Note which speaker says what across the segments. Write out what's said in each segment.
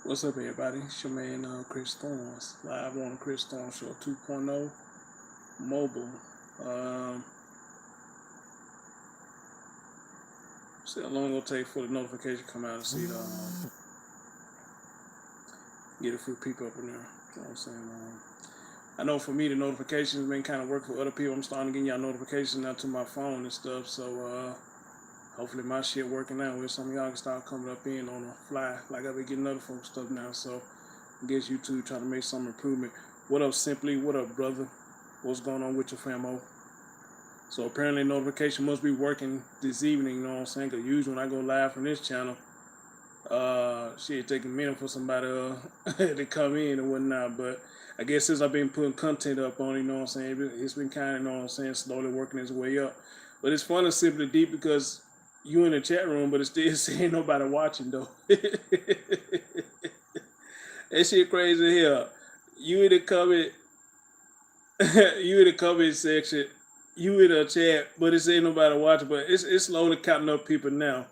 Speaker 1: What's up, everybody? It's your man, Chris Thorns, live on the Chris Thorns Show 2.0 mobile. Um, See how long it'll take for the notification come out and see the get a few people up in there. You know what I'm saying? I know for me the notifications been kind of work for other people. I'm starting to get y'all notifications now to my phone and stuff. So hopefully my shit working out where some of y'all can start coming up in on the fly. Like I've been getting other folks stuff now. So I guess YouTube trying to make some improvement. What up, Simply? What up, brother? What's going on with your famo? So apparently notification must be working this evening, you know what I'm saying? Because usually when I go live from this channel, shit taking a minute for somebody to come in and whatnot. But I guess since I've been putting content up on it, you know what I'm saying? It's been kind of, you know what I'm saying, slowly working its way up. But it's fun and Simply Deep because you in the chat room, but it's still saying nobody watching though. That shit crazy here. You in the comment, you in the comment section, you in a chat, but it's ain't nobody watching. But it's slowly counting up people now.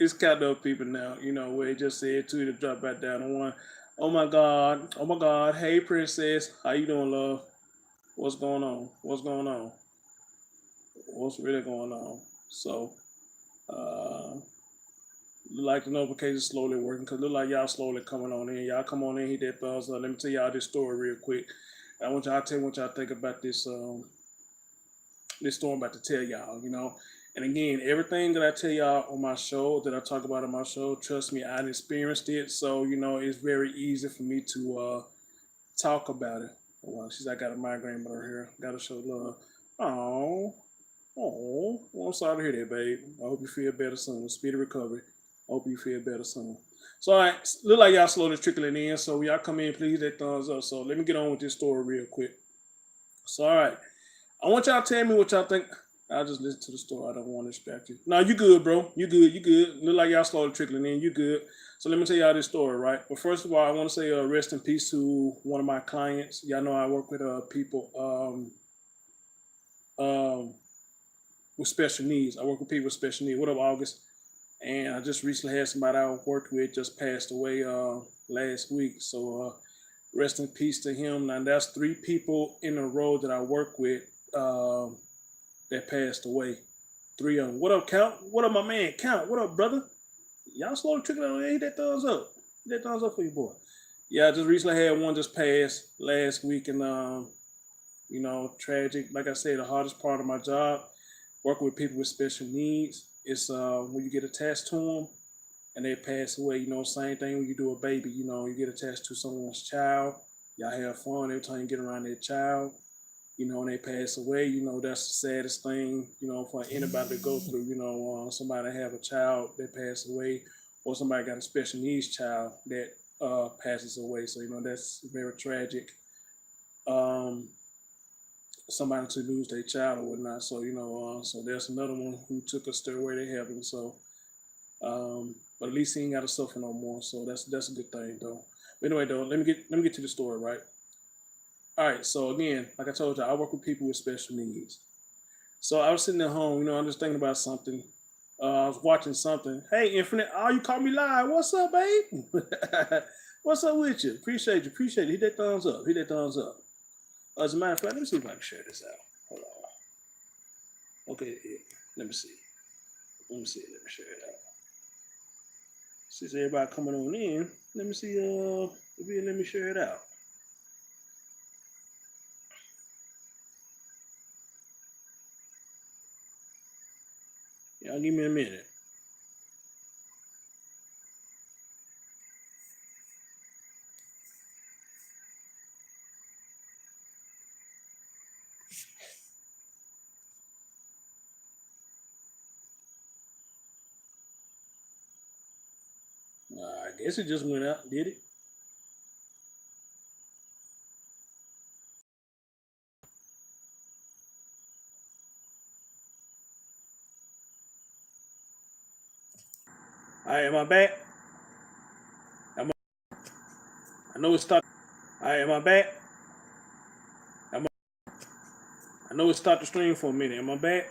Speaker 1: It's counting up people now. You know where it just said two to drop back down to one. Oh my god, oh my god. Hey princess, how you doing, love? What's going on? What's going on? What's really going on? So, uh, like the notifications slowly working because look like y'all slowly coming on in. Y'all come on in, hit that thumbs up. Let me tell y'all this story real quick. I want y'all to tell me what y'all think about this story I'm about to tell y'all, you know. And again, everything that I tell y'all on my show, that I talk about on my show, trust me, I experienced it. So, you know, it's very easy for me to talk about it. Well, she's I got a migraine with her here. Gotta show love. Oh, oh. Well, I'm sorry to hear that, babe. I hope you feel better soon. Speedy recovery. I hope you feel better soon. So, all right, look like y'all slowly trickling in. So, y'all come in, please, that thumbs up. So, let me get on with this story real quick. So, all right. I want y'all to tell me what y'all think. I'll just listen to the story. I don't want to distract you. No, you good, bro. You good. You good. Look like y'all slowly trickling in. You good. So let me tell y'all this story, right? But first of all, I want to say rest in peace to one of my clients. Y'all know I work with people with special needs. I work with people with special needs. What up, August? And I just recently had somebody I worked with just passed away last week. So rest in peace to him. Now that's three people in a row that I work with. That passed away. Three of them. What up, Count? What up, my man? Count. What up, brother? Y'all slowly trickling on. Hit that thumbs up. Hit that thumbs up for you, boy. Yeah, I just recently had one just passed last week, and you know, tragic. Like I said, the hardest part of my job, working with people with special needs, is when you get attached to them and they pass away. You know, same thing when you do a baby. You know, you get attached to someone's child. Y'all have fun every time you get around their child, you know, and they pass away, you know, that's the saddest thing, you know, for anybody to go through, you know, somebody have a child that passed away or somebody got a special needs child that passes away. So, you know, that's very tragic. Um, Somebody to lose their child or whatnot. So, you know, so there's another one who took a stairway to heaven. So, but at least he ain't got to suffer no more. So that's a good thing though. But anyway, though, let me get to the story, right? All right, so again, like I told you, I work with people with special needs. So I was sitting at home, you know, I'm just thinking about something. I was watching something. Hey, Infinite, oh, you caught me live. What's up, babe? What's up with you? Appreciate you. Appreciate it. Hit that thumbs up. Hit that thumbs up. As a matter of fact, let me see if I can share this out. Hold on. Okay, yeah. Let me see. Let me see. Let me share it out. Since everybody coming on in, let me see. Let me share it out. Y'all give me a minute. I guess it just went out. Did it? All right, am I back? I know it stopped. All right, am I back? I know it stopped the stream for a minute. Am I back?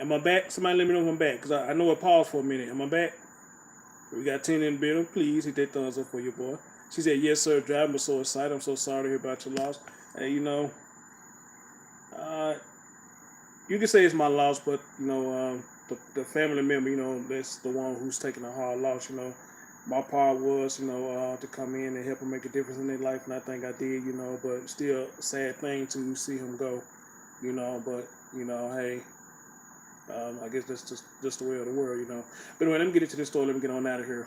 Speaker 1: Am I back? Somebody let me know if I'm back, because I know it paused for a minute. Am I back? We got 10 in the building. Please hit that thumbs up for your boy. She said, yes, sir, driving, but so excited. I'm so sorry to hear about your loss. And, uh, you can say it's my loss, but, the family member, that's the one who's taking a hard loss, My part was, to come in and help him make a difference in their life, and I think I did, but still a sad thing to see him go, but, hey, I guess that's just the way of the world, But anyway, let me get into this story. Let me get on out of here.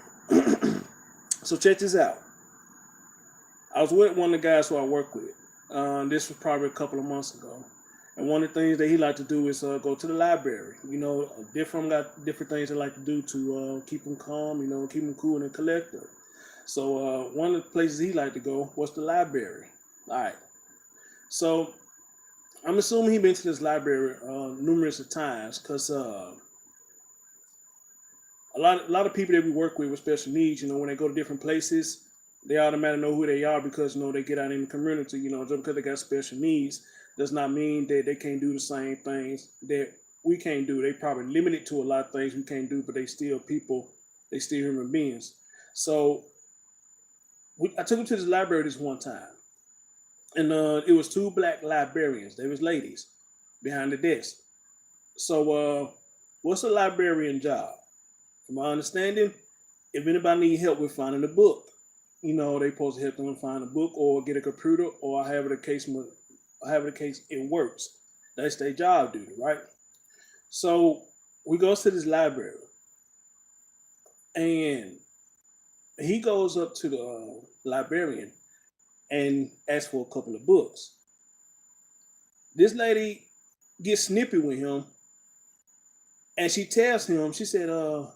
Speaker 1: So check this out. I was with one of the guys who I work with. This was probably a couple of months ago. And one of the things that he liked to do is go to the library. Got different things they like to do to keep him calm, keep him cool and collected. So one of the places he liked to go was the library. All right. So I'm assuming he's been to this library numerous of times, because a lot of people that we work with special needs, when they go to different places, they automatically know who they are because they get out in the community. Just because they got special needs does not mean that they can't do the same things that we can't do. They probably limited to a lot of things we can't do, but they still people. They still human beings. So I took them to this library this one time. And it was two black librarians. They was ladies behind the desk. So what's a librarian job? From my understanding, if anybody need help with finding a book, they supposed to help them find a book or get a computer or however the case it works. That's their job duty, right? So we go to this library, and he goes up to the librarian and asks for a couple of books. This lady gets snippy with him, and she tells him, she said, and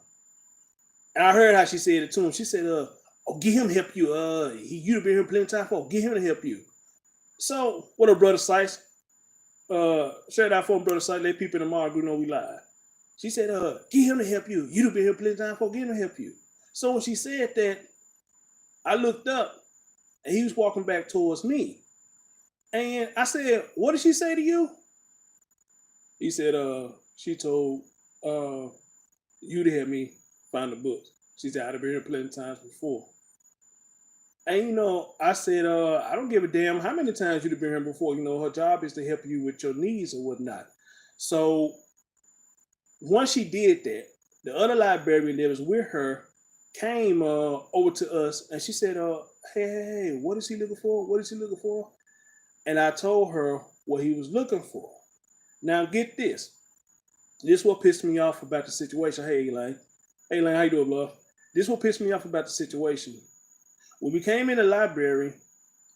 Speaker 1: I heard how she said it to him. She said, oh, get him to help you. You've been here plenty of time for. Get him to help you. So, what up, Brother Sykes? Shout out for him, Brother Sykes. Let people in the market know we live. She said, get him to help you. You've been here plenty of time for. Get him to help you. So when she said that, I looked up, and he was walking back towards me. And I said, what did she say to you? He said, she told you to help me find the books. She said, I've been here plenty of times before. And, I said, I don't give a damn how many times you've been here before. Her job is to help you with your needs or whatnot. So once she did that, the other librarian that was with her came over to us, and she said, hey, what is he looking for? What is he looking for? And I told her what he was looking for. Now, get this. This is what pissed me off about the situation. Hey, Elaine. Hey, Elaine, how you doing, love? This is what pissed me off about the situation. When we came in the library,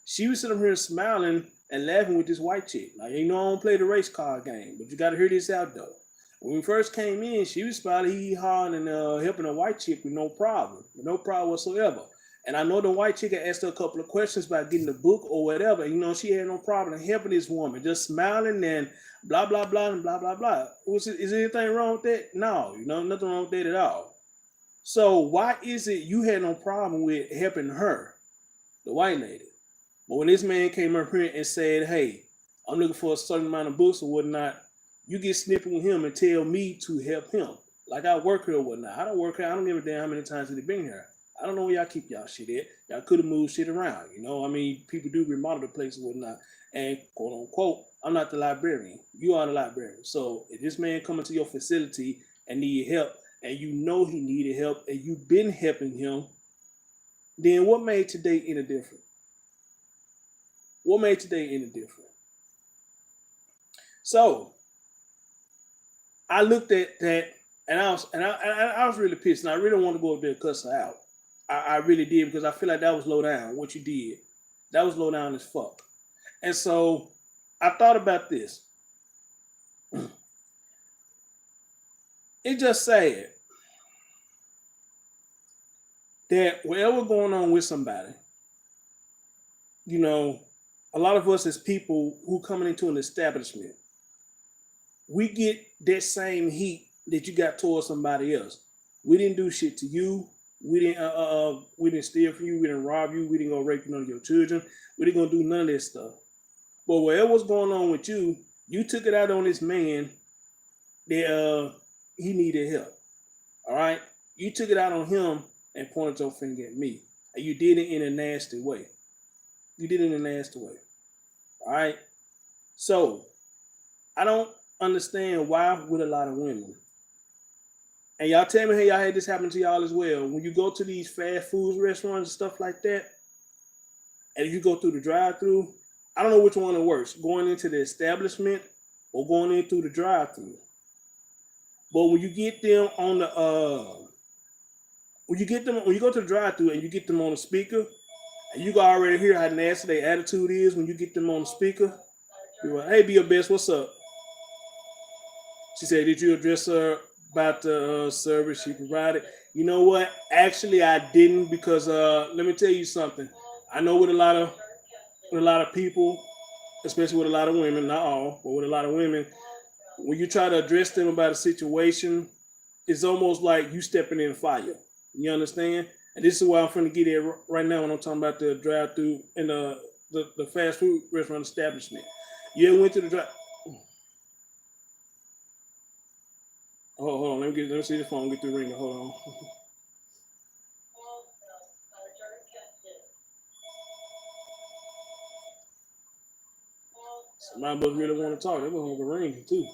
Speaker 1: she was sitting here smiling and laughing with this white chick. Like, I don't play the race card game, but you got to hear this out, though. When we first came in, she was smiling, hee-hawing, and helping a white chick with no problem whatsoever. And I know the white chick had asked her a couple of questions about getting the book or whatever. She had no problem helping this woman, just smiling and blah, blah, blah, and blah, blah, blah. Is there anything wrong with that? No, nothing wrong with that at all. So why is it you had no problem with helping her, the white lady? But when this man came up here and said, hey, I'm looking for a certain amount of books or whatnot, you get snippy with him and tell me to help him. Like I work here or whatnot. I don't work here. I don't give a damn how many times he's been here. I don't know where y'all keep y'all shit at. Y'all could have moved shit around, people do remodel the place and whatnot. And quote unquote, I'm not the librarian. You are the librarian. So if this man coming to your facility and need help, and he needed help, and you've been helping him, then what made today any different? What made today any different? So I looked at that, and I was really pissed, and I really want to go up there and cuss her out. I really did, because I feel like that was low down. What you did, that was low down as fuck. And so I thought about this. It just said that whatever going on with somebody, a lot of us as people who coming into an establishment, we get that same heat that you got towards somebody else. We didn't do shit to you. We didn't steal from you. We didn't rob you. We didn't go rape none of your children. We didn't go do none of that stuff. But whatever was going on with you, you took it out on this man They he needed help. All right. You took it out on him and pointed your finger at me. And you did it in a nasty way. You did it in a nasty way. All right. So I don't understand why with a lot of women. And y'all tell me, hey, y'all had this happen to y'all as well. When you go to these fast food restaurants and stuff like that, and you go through the drive-through, I don't know which one is worse, going into the establishment or going in through the drive-through. But when you get them on the when you go to the drive-through and you get them on the speaker, and you can already hear how nasty their attitude is when you get them on the speaker. You're like, hey, be your best, what's up? She said, did you address her about the service she provided? You know what? Actually, I didn't because let me tell you something. I know with a lot of people, especially with a lot of women, not all, but with a lot of women, when you try to address them about a situation, it's almost like you stepping in fire. You understand? And this is why I'm trying to get it right now when I'm talking about the drive-through and the fast food restaurant establishment. You ever went to the drive? Oh, hold on. Let me see the phone. Get the ringer. Hold on. Somebody must really want to talk. They want to ring too.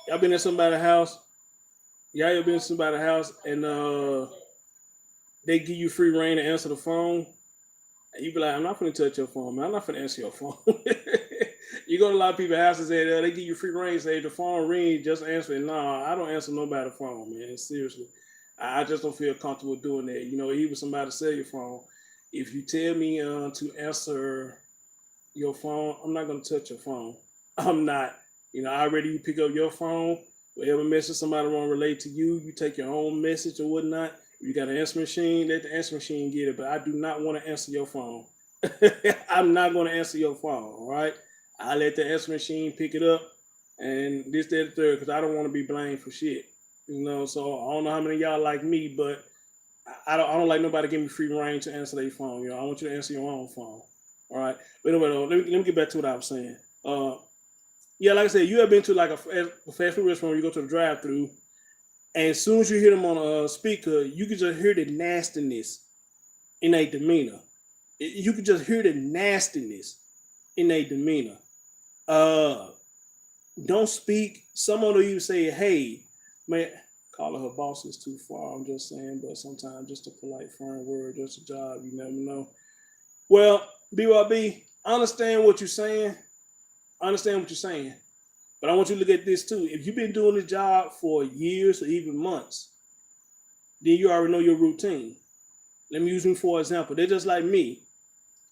Speaker 1: Y'all been at somebody's house? Y'all ever been to somebody's house and they give you free reign to answer the phone? And you be like, I'm not going to touch your phone, man. I'm not going to answer your phone. You go to a lot of people's houses and they give you free reign, say the phone rings, just answer it. No, I don't answer nobody's phone, man. Seriously. I just don't feel comfortable doing that. You know, even somebody sell your phone. If you tell me to answer your phone, I'm not going to touch your phone. I'm not. You know, I already you pick up your phone, whatever message somebody want to relate to you, you take your own message or whatnot. If you got an answer machine, let the answer machine get it. But I do not want to answer your phone. I'm not going to answer your phone, all right? I let the answer machine pick it up and this, that, the third, because I don't want to be blamed for shit. You know, so I don't know how many of y'all like me, but I don't like nobody giving me free reign to answer their phone. You know, I want you to answer your own phone. All right. But anyway, let me get back to what I was saying. Yeah, like I said, you have been to like a fast food restaurant, you go to the drive-through, and as soon as you hear them on a speaker, you can just hear the nastiness in their demeanor. You can just hear the nastiness in their demeanor. Don't speak. Someone will even say, hey, man, calling her boss is too far. I'm just saying, but sometimes just a polite, firm word, just a job. You never know. Well, BYB, I understand what you're saying. I understand what you're saying. But I want you to look at this too. If you've been doing the job for years or even months, then you already know your routine. Let me use me for example. They're just like me.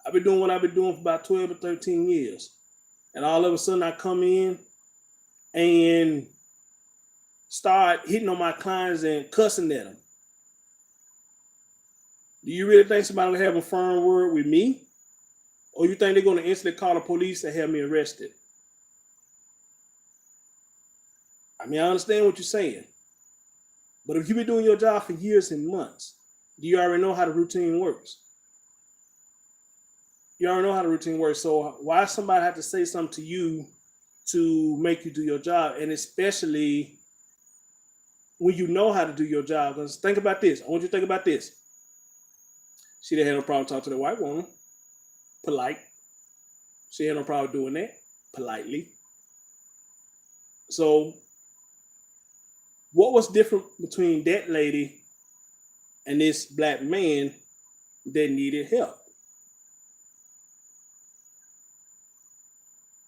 Speaker 1: I've been doing what I've been doing for about 12 or 13 years. And all of a sudden I come in and start hitting on my clients and cussing at them. Do you really think somebody will have a firm word with me? Or you think they're going to instantly call the police and have me arrested? I mean, I understand what you're saying. But if you've been doing your job for years and months, do you already know how the routine works? You already know how the routine works. So why somebody have to say something to you to make you do your job? And especially when you know how to do your job. Because think about this. I want you to think about this. She didn't have no problem talking to the white woman. Polite. She had no problem doing that. Politely. So what was different between that lady and this black man that needed help?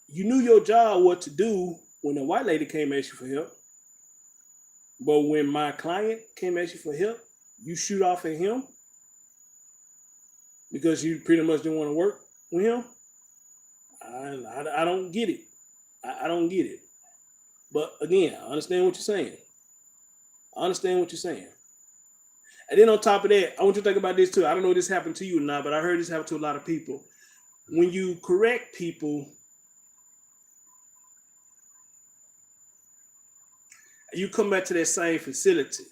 Speaker 1: You knew your job what to do when the white lady came at you for help. But when my client came at you for help, you shoot off at him because you pretty much didn't want to work with him. I don't get it. I don't get it. But again, I understand what you're saying. I understand what you're saying. And then on top of that, I want you to think about this too. I don't know if this happened to you or not, but I heard this happen to a lot of people. When you correct people, you come back to that same facility.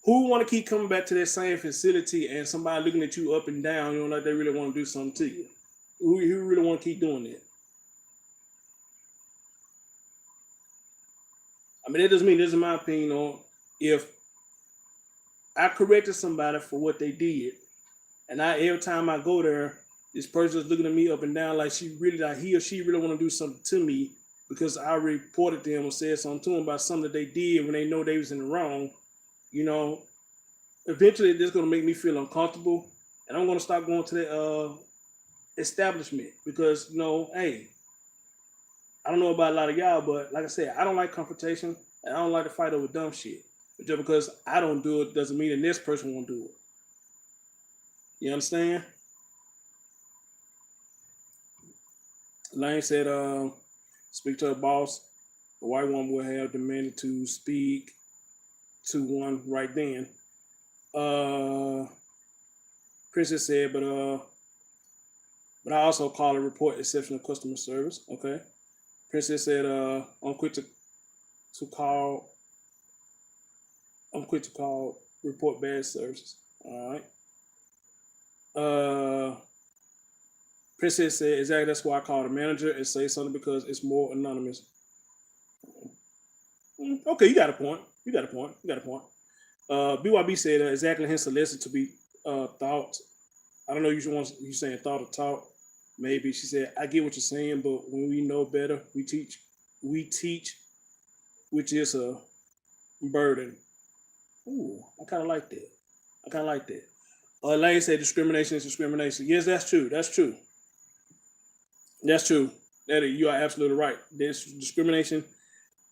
Speaker 1: Who want to keep coming back to that same facility and somebody looking at you up and down, like they really want to do something to you? Who really want to keep doing that? I mean, that doesn't mean, this is my opinion on, if I corrected somebody for what they did, and every time I go there, this person is looking at me up and down like he or she really want to do something to me because I reported them or said something to them about something that they did when they know they was in the wrong. Eventually this is going to make me feel uncomfortable, and I'm going to stop going to the establishment because, hey, I don't know about a lot of y'all, but like I said, I don't like confrontation and I don't like to fight over dumb shit. But just because I don't do it doesn't mean the next person won't do it. You understand? Lane said, speak to a boss. The white woman will have demanded to speak to one right then. Princess said, but I also call a report exceptional customer service. Okay. Princess said, I'm quick to call report bad services. All right. Princess said, exactly, that's why I call the manager and say something because it's more anonymous. Okay, you got a point. BYB said, exactly, hence the lesson to be thought. I don't know, you saying thought or taught. Maybe. She said, I get what you're saying, but when we know better, we teach, which is a burden. Ooh, I kind of like that. Lane said discrimination is discrimination. Yes, that's true. You are absolutely right. There's discrimination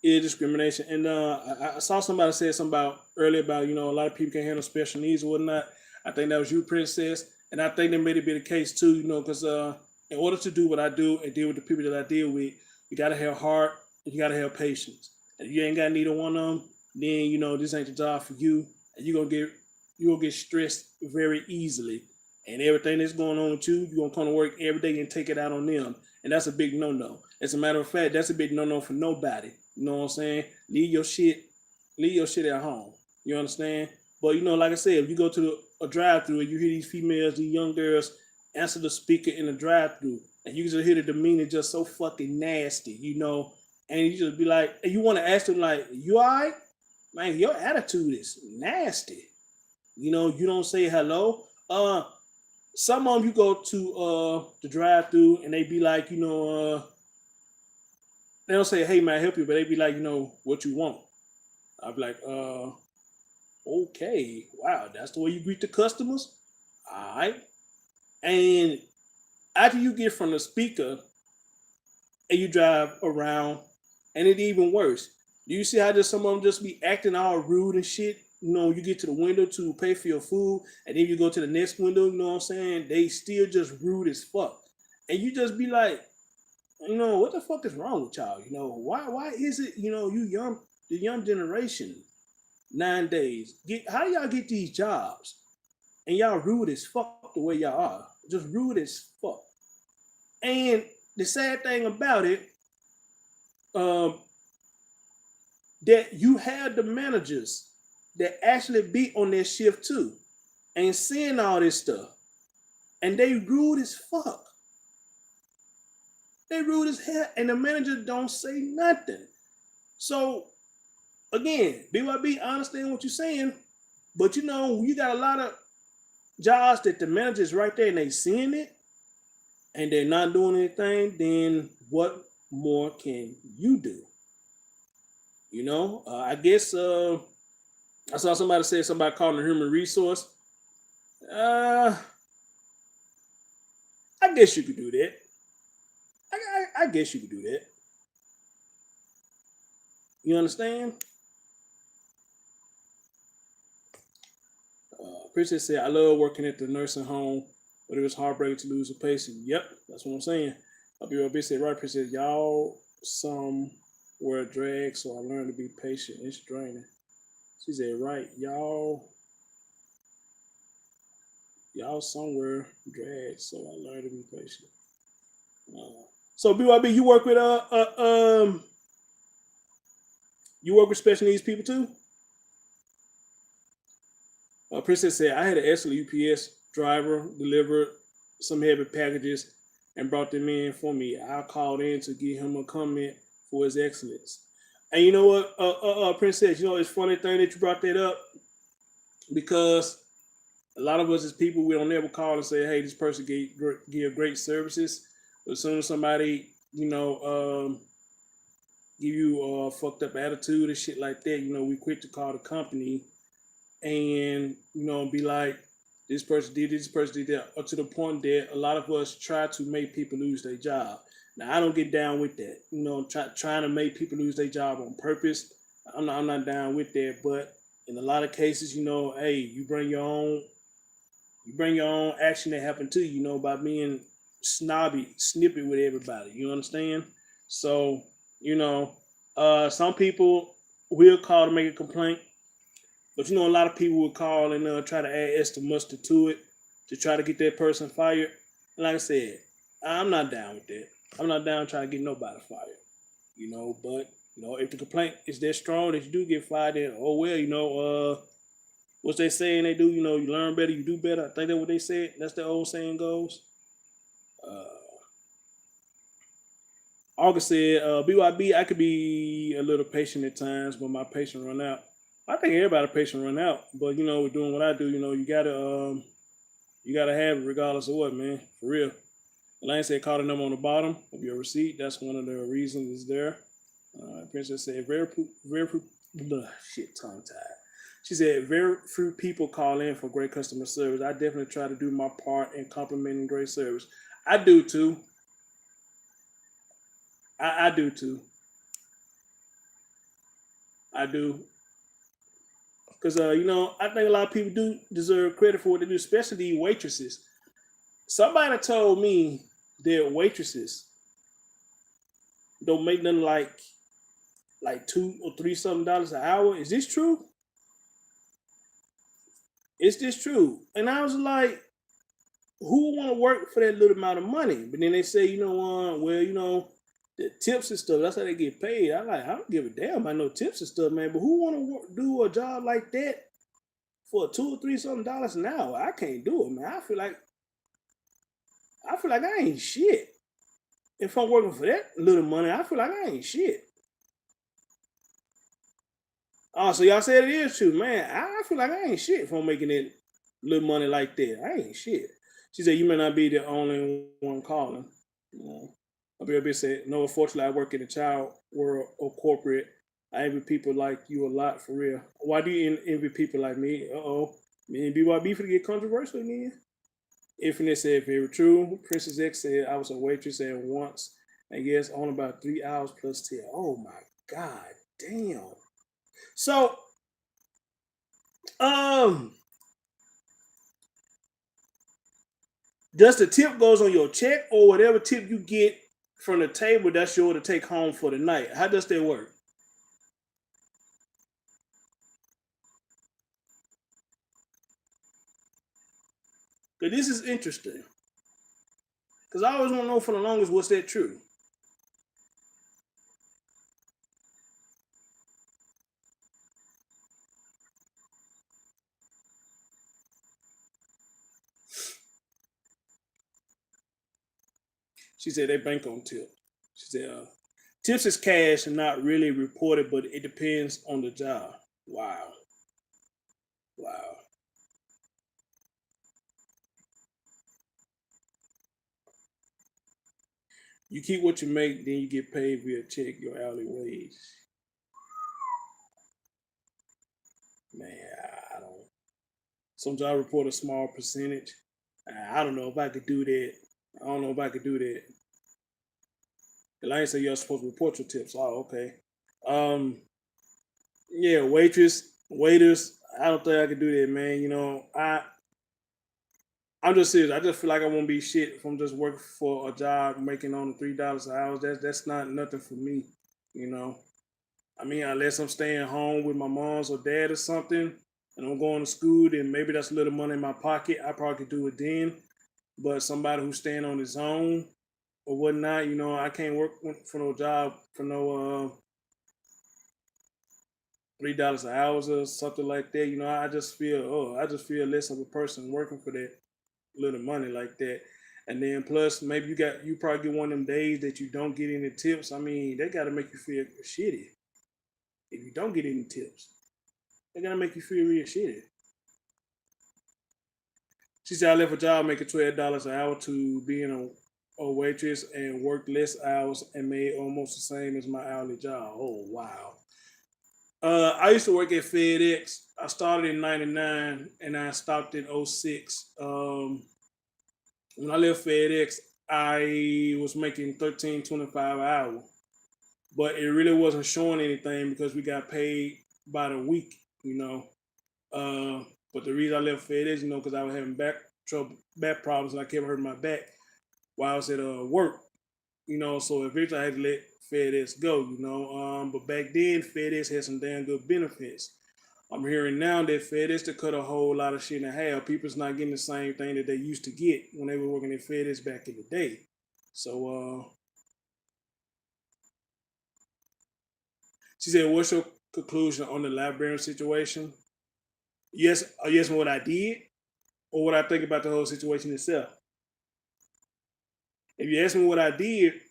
Speaker 1: is discrimination. And I saw somebody say something earlier about, a lot of people can't handle special needs or whatnot. I think that was you, Princess. And I think that may be the case too, because in order to do what I do and deal with the people that I deal with, you got to have heart and you got to have patience. And if you ain't got neither one of them, then, this ain't the job for you. And you're going to get stressed very easily. And everything that's going on with you, you're going to come to work every day and take it out on them. And that's a big no-no. As a matter of fact, that's a big no-no for nobody. You know what I'm saying? Leave your shit at home. You understand? But, like I said, if you go to a drive-thru and you hear these females, these young girls answer the speaker in the drive-thru, and you just hear the demeanor just so fucking nasty, and you just be like, and you want to ask them like, you all right? Man, your attitude is nasty. You don't say hello. Some of them, you go to the drive-thru and they be like, they don't say, hey, may I help you? But they be like, what you want? I'd be like, okay, wow, that's the way you greet the customers? All right. And after you get from the speaker and you drive around, and it even worse. Do you see how just some of them just be acting all rude and shit? You get to the window to pay for your food, and then you go to the next window, you know what I'm saying? They still just rude as fuck. And you just be like, what the fuck is wrong with y'all? Why is it, the young generation nowadays, how do y'all get these jobs? And y'all rude as fuck the way y'all are. Just rude as fuck. And the sad thing about it, that you have the managers that actually be on their shift too and seeing all this stuff. And they rude as fuck. They rude as hell. And the manager don't say nothing. So, again, BYB, I understand what you're saying. But you got a lot of jobs that the manager's right there and they seeing it. And they're not doing anything. Then what more can you do? I guess I saw somebody say somebody calling a human resource. I guess you could do that. I guess you could do that. You understand? Princess said, I love working at the nursing home, but it was heartbreaking to lose a patient. Yep, that's what I'm saying. I'll be right said, right, Princess, y'all some were drag, so I learned to be patient. It's draining. She said, right, y'all somewhere drag, so I learned to be patient. So BYB, you work with you work with special needs people too? Princess said, I had an excellent UPS driver deliver some heavy packages and brought them in for me. I called in to give him a comment for his excellence. And you know what, Princess, you know, it's funny thing that you brought that up because a lot of us as people, we don't ever call and say, hey, this person give great services. But as soon as somebody, give you a fucked up attitude and shit like that, we quick to call the company and be like, this person did that, up to the point that a lot of us try to make people lose their job. Now I don't get down with that. Trying to make people lose their job on purpose. I'm not down with that. But in a lot of cases, hey, you bring your own action that happened to you, by being snobby, snippy with everybody. You understand? So, you know, some people will call to make a complaint, but a lot of people will call and try to add extra mustard to it to try to get that person fired. And like I said, I'm not down with that. I'm not down trying to get nobody fired. But if the complaint is that strong that you do get fired, then oh well, what's they saying they do? You learn better, you do better. I think that's what they said. That's the old saying goes. Uh, August said, BYB, I could be a little patient at times, but my patience run out. I think everybody patient run out, but with doing what I do, you gotta have it regardless of what, man. For real. Elaine said, call the number on the bottom of your receipt. That's one of the reasons it's there. Princess said, shit, tongue tied. She said, very few people call in for great customer service. I definitely try to do my part in complimenting great service. I do too. I do too. I do. Because, I think a lot of people do deserve credit for what they do, especially the waitresses. Somebody told me that waitresses don't make nothing like $2 or $3 an hour. Is this true? Is this true? And I was like, who want to work for that little amount of money? But then they say, the tips and stuff, that's how they get paid. I don't give a damn about no tips and stuff, man. But who want to do a job like that for $2 or $3 an hour? I can't do it, man. I feel like I ain't shit. If I'm working for that little money, I feel like I ain't shit. Oh, so y'all said it is true, man. I feel like I ain't shit if I'm making it little money like that. I ain't shit. She said, you may not be the only one calling. A bit said, no, unfortunately, I work in the child world or corporate. I envy people like you a lot, for real. Why do you envy people like me? Uh-oh. Me and BYB for to get controversial again? Infinite said, very true. Princess X said, I was a waitress and once, I guess, on about 3 hours plus 10. Oh, my God. Damn. So, um, does the tip goes on your check or whatever tip you get from the table, that's yours to take home for the night? How does that work? Because this is interesting. Because I always want to know for the longest, was that true? She said they bank on tip. She said tips is cash and not really reported, but it depends on the job. Wow. Wow. You keep what you make, then you get paid via check, your hourly wage. Man, I don't. Some job report a small percentage. I don't know if I could do that. I don't know if I could do that. The line said you're supposed to report your tips. Oh, okay. Um, yeah, waiters. I don't think I could do that, man. I'm just serious. I just feel like I won't be shit if I'm just working for a job making only $3 an hour. That's not nothing for me. You know. I mean, unless I'm staying home with my mom's or dad or something, and I'm going to school, then maybe that's a little money in my pocket. I probably could do it then. But somebody who's staying on his own or whatnot, I can't work for no job for no $3 an hour or something like that. I just feel less of a person working for that little money like that. And then plus maybe you probably get one of them days that you don't get any tips. I mean, they gotta make you feel shitty if you don't get any tips. They gotta make you feel real shitty. She said I left a job making $12 an hour to being a waitress and worked less hours and made almost the same as my hourly job. Oh wow. I used to work at FedEx. I started in '99 and I stopped in '06. When I left FedEx, I was making 13.25 an hour, but it really wasn't showing anything because we got paid by the week, you know. But the reason I left FedEx, because I was having back problems, and I kept hurting my back while I was at work, So eventually I had to let FedEx go. But back then FedEx had some damn good benefits. I'm hearing now that FedEx to cut a whole lot of shit in half. People's not getting the same thing that they used to get when they were working at FedEx back in the day. So she said, "What's your conclusion on the librarian situation?" Yes, yes, what I did or what I think about the whole situation itself. If you ask me what I did,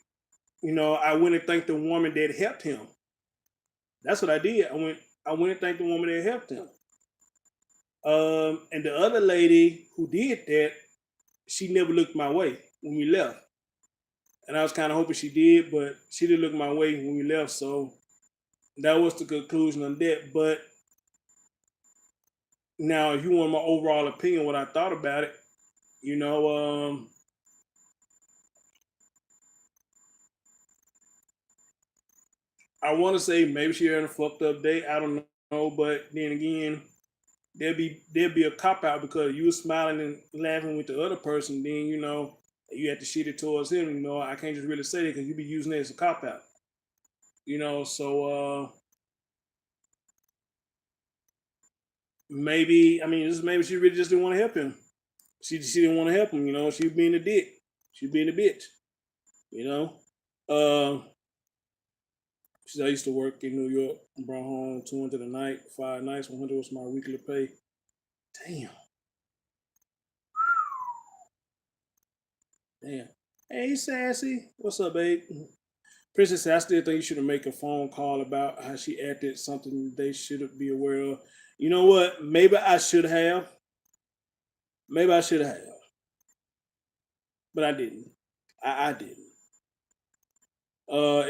Speaker 1: I went and thanked the woman that helped him. That's what I did. I went and thanked the woman that helped him. And the other lady who did that, she never looked my way when we left. And I was kind of hoping she did, but she didn't look my way when we left. So that was the conclusion on that. But now, if you want my overall opinion, what I thought about it, you know, I want to say maybe she had a fucked up day. I don't know, but then again, there'll be a cop out because you were smiling and laughing with the other person. Then you have to shit it towards him. I can't just really say that because you be using it as a cop out. So maybe she really just didn't want to help him. She didn't want to help him. She being a dick. She being a bitch. You know. Uh, she said I used to work in New York. Brought home 200 a night, 5 nights. 100 was my weekly pay. Damn. Damn. Hey, Sassy. What's up, babe? Princess said, I still think you should have made a phone call about how she acted, something they should be aware of. You know what? Maybe I should have. Maybe I should have. But I didn't. I didn't.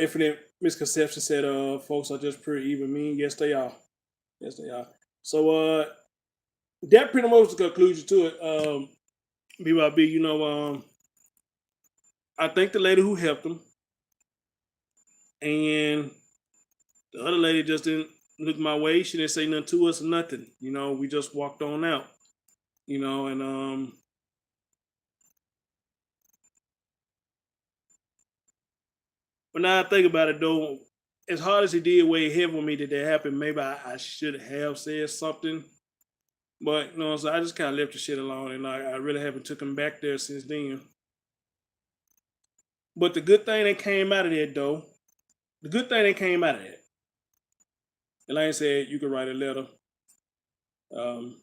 Speaker 1: Infinite Misconception said, folks are just pretty even mean. Yes, they are. Yes, they are. So that pretty much was the conclusion to it. BYB, I think the lady who helped him and the other lady just didn't look my way. She didn't say nothing to us or nothing. We just walked on out. And but now I think about it though, as hard as it did weigh heavy on me that happened, maybe I should have said something. But so I just kind of left the shit alone, and I really haven't took him back there since then. But the good thing that came out of that though, the good thing that came out of that, and like I said, you can write a letter. Um,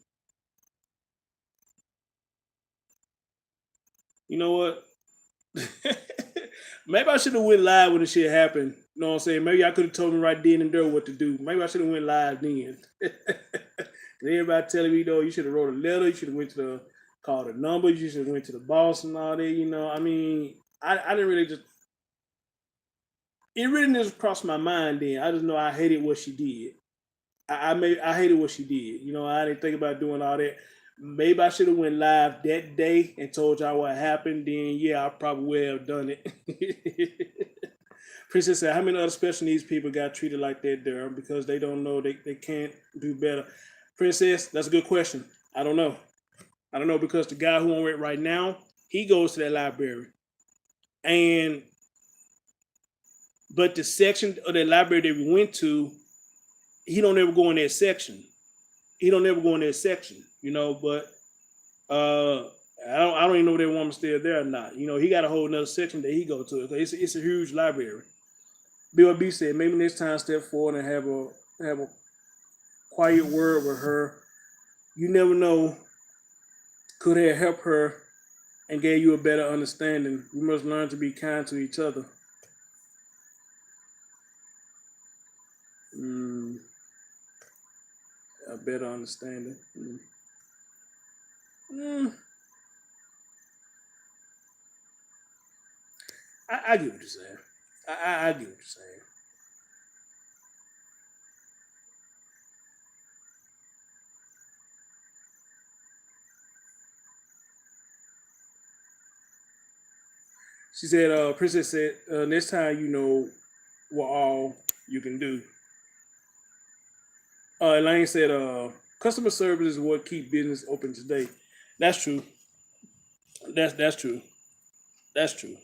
Speaker 1: you know what? Maybe I should have went live when the shit happened. You know what I'm saying? Maybe I could have told him right then and there what to do. Maybe I should have went live then. Everybody telling me though, you should have wrote a letter. You should have went to called a number. You should have went to the boss and all that. I didn't really just. It really just crossed my mind. Then I just know I hated what she did. I hated what she did. I didn't think about doing all that. Maybe I should have went live that day and told y'all what happened. Then yeah, I probably would have done it. Princess said, "How many other special needs people got treated like that there because they don't know they can't do better?" Princess, that's a good question. I don't know. I don't know because the guy who I'm with right now, he goes to that library, and but the section of the library that we went to, he don't ever go in that section. He don't ever go in that section, But I don't even know if that woman's still there or not. He got a whole another section that he go to. It's a huge library. Bill B said maybe next time step forward and have a quiet word with her. You never know, could have helped her and gave you a better understanding. We must learn to be kind to each other. Mm, a better understanding. Mm, I get what you're saying. I get what you're saying. She said, Princess said, next time you know what all you can do. Elaine said, customer service is what keep business open today. That's true. That's true. That's true.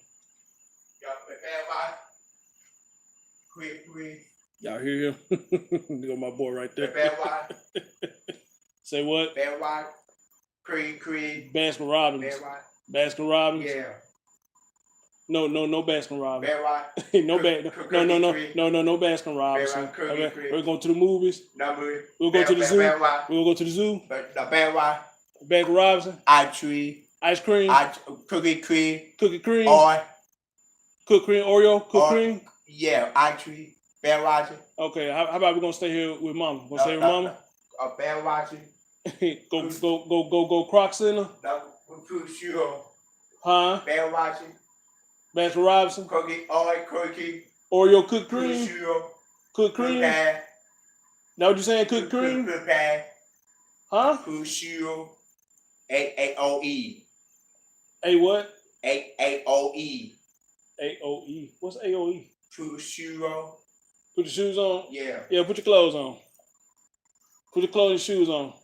Speaker 1: Y'all hear him? Got my boy right there. Say what? Baskin Robbins. Baskin Robbins.
Speaker 2: Yeah.
Speaker 1: No Baskin Robbins.
Speaker 2: Bear Rock.
Speaker 1: No Baskin Robbins. We're going to the movies.
Speaker 2: No movie.
Speaker 1: We'll go to the zoo. We'll go to the zoo.
Speaker 2: The Bear Rock.
Speaker 1: Baskin Robinson. Ice cream.
Speaker 2: Cookie cream.
Speaker 1: Cookie cream.
Speaker 2: Or.
Speaker 1: Cook cream. Oreo. Cook cream.
Speaker 2: Yeah, ice cream. Bear Roger.
Speaker 1: Okay, how about we gonna stay here with Mama? Gonna stay with Mama?
Speaker 2: Bear Roger.
Speaker 1: go Croc Center.
Speaker 2: No, sure.
Speaker 1: Huh?
Speaker 2: Bear Roger.
Speaker 1: Baskin Robinson.
Speaker 2: Cookie.
Speaker 1: Oreo cooked cream.
Speaker 2: Sure.
Speaker 1: Cooked cream. Now what you saying? Cooked cream. Huh?
Speaker 2: Sure. AOE.
Speaker 1: A what?
Speaker 2: AOE.
Speaker 1: AOE. What's AOE?
Speaker 2: Sure.
Speaker 1: Put your shoes on?
Speaker 2: Yeah.
Speaker 1: Yeah, put your clothes on. Put your clothes and shoes on.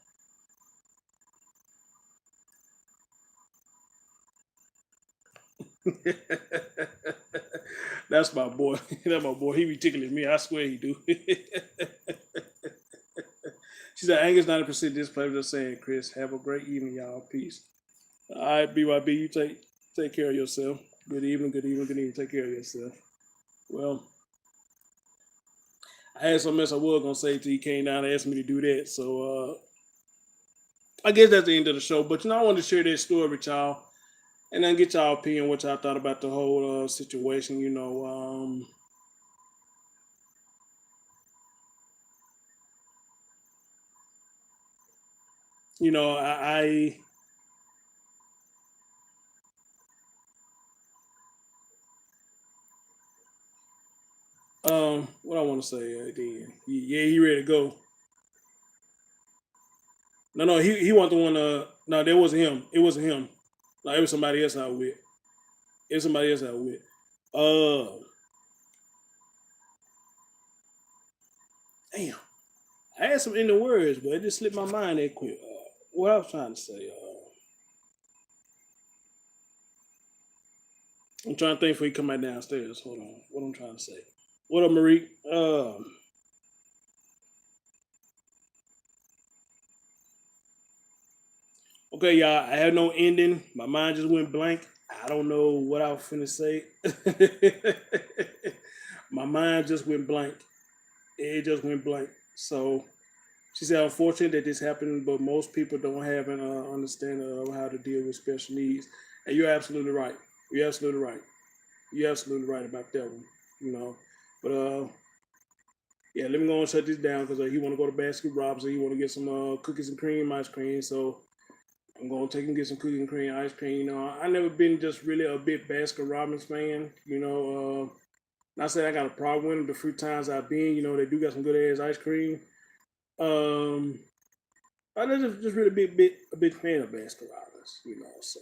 Speaker 1: That's my boy. That's my boy. He be tickling me. I swear he do. She said, anger's 90% display. Just saying, Chris. Have a great evening, y'all. Peace. All right, BYB, you take care of yourself. Good evening. Take care of yourself. Well, I had something else I was gonna say till you came down and asked me to do that. So I guess that's the end of the show. But I wanted to share that story with y'all and then get y'all opinion, what y'all thought about the whole situation. I what I want to say again. Yeah, he ready to go. No, he wasn't the one. No, that wasn't him. It wasn't him. No, it was somebody else out with. It was somebody else out with. Damn. I had some in the words, but it just slipped my mind that quick. What I was trying to say. I'm trying to think before he come back downstairs. Hold on. What I'm trying to say. What up, Marie? Okay, y'all. I have no ending. My mind just went blank. I don't know what I was finna say. My mind just went blank. It just went blank. So she said, unfortunate that this happened, but most people don't have an understanding of how to deal with special needs. And you're absolutely right. You're absolutely right. You're absolutely right about that one. But yeah, let me go and shut this down because he want to go to Baskin Robbins. He want to get some cookies and cream ice cream. So I'm gonna take him and get some cookies and cream ice cream. I never been just really a big Baskin Robbins fan. Not saying I got a problem with them. The few times I've been, they do got some good ass ice cream. I'm just really a big fan of Baskin Robbins. So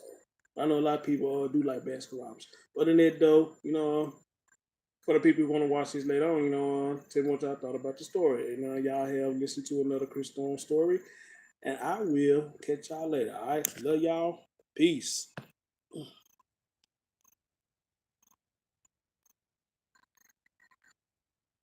Speaker 1: I know a lot of people do like Baskin Robbins. But in that though, for the people who want to watch this later on, tell me what y'all thought about the story. And y'all have listened to another Chris Thorns story. And I will catch y'all later. All right. Love y'all. Peace.